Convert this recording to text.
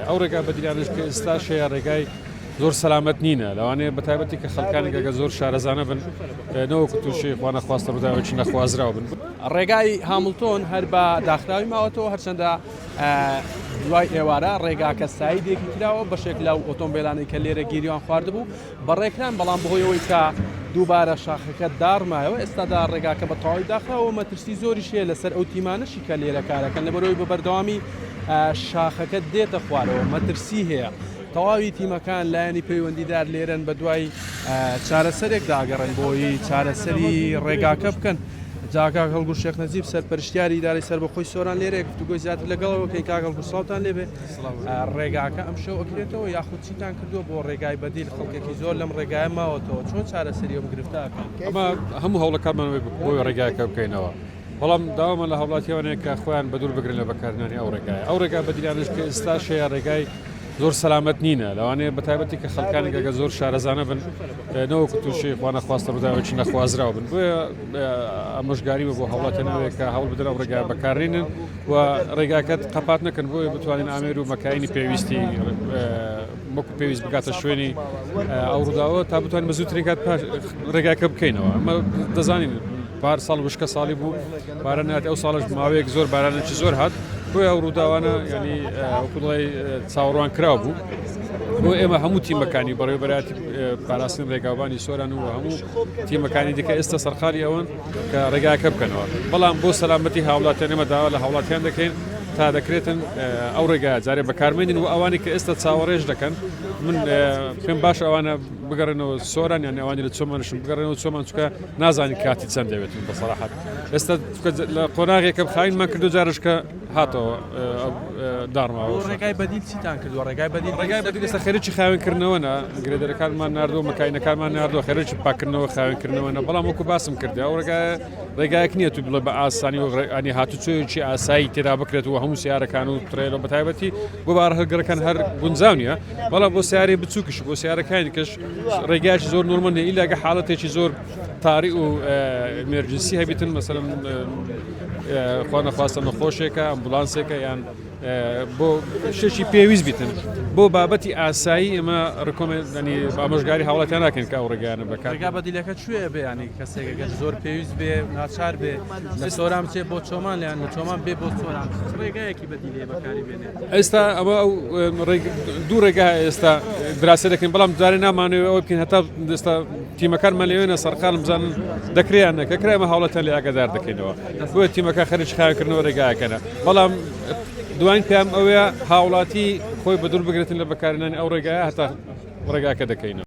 ئەو ڕێگا بەدیانش کە ئێستا شەیە ڕێگای زۆر سەلامەت نینە لەوانەیە بەتایبەتی کە خەڵکانێکگە زۆر شارەزانە بن نەوەکو تووشی خوانە خواستە ڕووداوێکی نەخوازراو بن. ڕێگای هامڵتۆن هەر بە داخراوی ماوەتەوە هەرچەندە دوای ئێوارە ڕێگاکە سایدێکی کراوە بەشێک لەو ئۆتۆمبیلانەی کە لێرە گیریان خواردبوو بەڕێکران بەڵام بەهۆیەوەی کە دووبارە شاخەکە دارمایەوە ئێستادا ڕێگاکە بە تەواوی داخراوە مەترسی زۆری شێ لەسەر ئەو تیمانەشی کە لێرە کارەکەن لەبەرەوەی بە بەردەوامی شاخەکە دێتە خوارەوە مەترسی هەیە. تەواوی تیمەکان لایەنی پەیوەندیدار لێرن بە دوای چارەسەرێک داگەڕن بۆی چارەسەری ڕێگاکە بکەن. جاکە هەڵگور شێخ نەجیب سەرپەرشتیاری ئیدارەی سەربەخۆی سۆران لێرە گفتوگۆی زیاتر لەگەڵەوەکەی کاگەڵ سڵاوتان لێبێ ڕێگاکە ئەم شەو ئەکرێتەوە یاخود چیتان کردووە بۆ ڕێگای بەدیل خەڵکێکی زۆر لەم ڕێگایە ماوەتەوە چۆن چارەسەری ئەم گرفتاکەن؟ ئەمە هەموو هەوڵەکانمان بۆی ڕێگایەکە بکەینەوە. بەڵام داوامە لە هەوڵاتیەوەنەیە کە خۆیان بە دوور بگرن لە بەکارهێنانی ئەو ڕێگایە. ئەو ڕێگا بەدیانش کە ئێستا شەیە ڕێگای زۆر سەلامەت نینە لەوانەیە بەتایبەتی کە خەڵکانێکگە زۆر شارەزانە بن نەوەکو تووشی خوانە خواستە ڕووداوێکی نەخوازراو بن بۆیە ئامۆژگاری بۆ هەوڵاتێنەوەیە کە هەوڵ بدەن ئەو ڕێگا بەکارڕێنن و ڕێگاکەت قەپات نەکەن بۆیە بتوانین ئامێر و مەکایانی پێویستی وەکو پێویست بگاتە شوێنی ئەو ڕووداوە تا بتوانین بەزووتر ڕێگاکە بکەینەوە. ئەمە دەزانین پار ساڵ وشکە ساڵی بوو باران هات ئەو ساڵش ماوەیەک زۆر بارانێکی زۆر هات بۆیە ئەو ڕووداوانە ینی وەکوڵی چاوەڕوان کراو بوو بۆ ئێمە هەموو تیمەکانی بەڕێوەبەراتی پاراستن ڕێگاوانی سۆران و هەموو تیمەکانی دیکە ئێستا سەرخالی ئەوەن کە ڕێگاکە بکەنەوە. بەڵام بۆ سەلامەتی هاوڵاتیان ئێمە داوا لە هاوڵاتیان دەکەین تا دەکرێتن ئەو ڕێگا جارێ بەکارمێنین و ئەوانی کە ئێستا چاوەڕێژ دەکەن من پێم باش ئەوانە بگەڕێنەوە سۆران یان ئەوانی لە چۆمانشم بگەڕێنەوە چۆمان چکە نازانی کاتی چەند دەوێتن بەسەراحەت ئێستا لە قۆناغێکە بخاینمان کردو جارش کە هاتەوە دارماوە. ڕێگای بەدیل چیتان کردووە؟ ڕێگای بەدیل ئێستا خێرەی خاوێنکردنەوەنە گرێدەرەکانمان ناردووە مەکاینەکانمان ناردووە خێرەی پاکردنەوە خاوێنکردنەوەنە بەڵام وەکو باسم کردی ئەو ڕێگایەک نییە تو بڵێ بە ئاسانی و ئەنی هاتوچۆیەکی ئاسایی تێدا بکرێتەوە هەموو سیارەکان و ترێلە بەتایبەتی بۆ بارهەگەرەکان هەر گونجاو نیە بەڵام بۆ سیارەی بچووکش بۆ سیارەکانی کەش ڕێگایکی زۆر نورمەنە ئیلاگە حاڵەتێکی زۆر تاری و ئەمێرجنسی هەبیتن مەسەلەن خوا نەخواستە نەخۆشێکە ئەمبولانسێکە یان بۆ شتێکی پێویست بیتن بۆ بابەتی ئاسایی ئێمە ڕکۆمەندنی ئامۆژگاری هاوڵاتیان ناکەن کە ئەو ڕێگایانە بەکار. ڕێگا بەدیلەکە کوێ بێ ینی کەسێکەکە زۆر پێویست بێ ناچار بێ لە سۆران بچێ بۆ چۆمان لیان لە چۆمان بێ بۆ سۆران ڕێگایەکی بەدیلێ بەکاری بێنێت. ئێستا ئەوە دوو ڕێگا ئێستا دراسی دەکەین بەڵام جارێ نامانەوە ئەوە بکەین هەتا ئێستا تیمەکانمان لەوێنە سەرقالم بزانن دەکرێیان کە کرایمە هاوڵاتیان لێ ئاگادار دەکەینەوە بۆیە تیمەکە خەرج خاوێنکردنەوە ڕێگایەکەنە بەڵام دوایین پێم ئەوەیە هاوڵاتی خۆی بە دوور بگرێتن لە بەکارهێنانی ئەو ڕێگایە هەتا ڕێگاکە دەکەینەوە.